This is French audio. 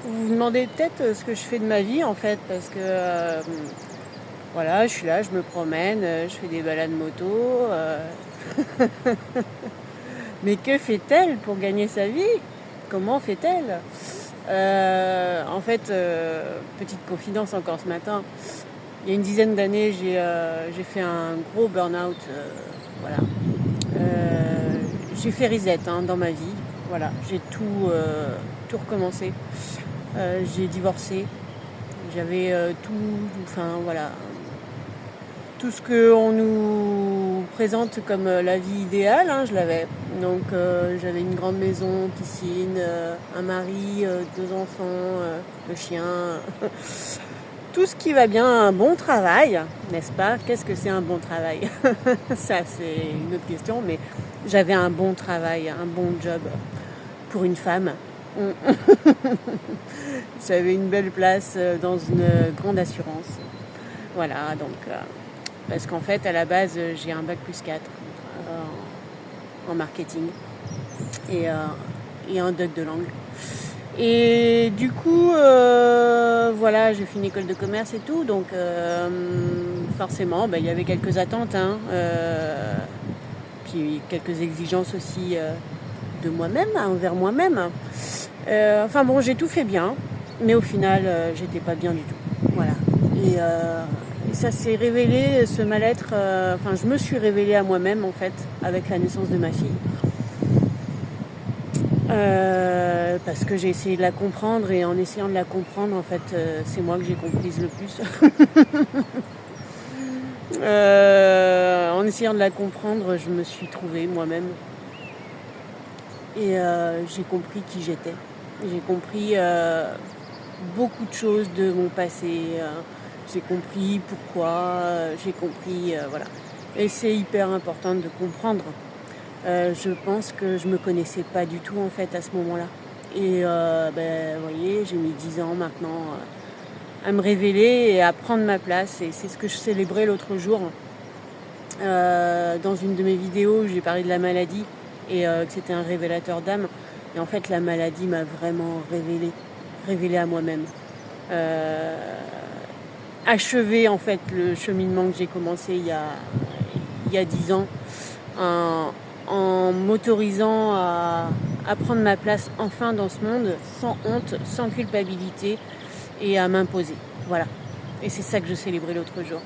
Vous vous demandez peut-être ce que je fais de ma vie en fait, parce que voilà, je suis là, je me promène, je fais des balades moto. Mais que fait-elle pour gagner sa vie? Comment fait-elle? En fait, petite confidence encore ce matin, il y a une dizaine d'années, j'ai fait un gros burn-out. Voilà. J'ai fait reset dans ma vie. Voilà, j'ai tout recommencé. J'ai divorcé. J'avais enfin voilà, tout ce qu'on nous présente comme la vie idéale, je l'avais. Donc j'avais une grande maison, piscine, un mari, 2 enfants, le chien, tout ce qui va bien, un bon travail, n'est-ce pas? Qu'est-ce que c'est un bon travail? Ça c'est une autre question, mais j'avais un bon travail, un bon job pour une femme. J'avais une belle place dans une grande assurance. Voilà, donc parce qu'en fait à la base j'ai un bac plus 4 en marketing et un doc de langue. Et du coup voilà, j'ai fait une école de commerce et tout, donc forcément il y avait quelques attentes, puis quelques exigences aussi de moi-même, envers moi-même. Enfin bon, j'ai tout fait bien, mais au final j'étais pas bien du tout. Voilà. Et ça s'est révélé, ce mal-être, je me suis révélée à moi-même en fait avec la naissance de ma fille. Parce que j'ai essayé de la comprendre, et en essayant de la comprendre, en fait, c'est moi que j'ai comprise le plus. En essayant de la comprendre, je me suis trouvée moi-même. Et j'ai compris qui j'étais. J'ai compris beaucoup de choses de mon passé. J'ai compris pourquoi. J'ai compris, voilà. Et c'est hyper important de comprendre. Je pense que je me connaissais pas du tout en fait à ce moment-là. Et vous voyez, j'ai mis 10 ans maintenant à me révéler et à prendre ma place. Et c'est ce que je célébrais l'autre jour. Dans une de mes vidéos, j'ai parlé de la maladie et que c'était un révélateur d'âme. Et en fait, la maladie m'a vraiment révélée à moi-même. Achevé en fait le cheminement que j'ai commencé il y a 10 ans. En m'autorisant à prendre ma place enfin dans ce monde, sans honte, sans culpabilité, et à m'imposer. Voilà. Et c'est ça que je célébrais l'autre jour.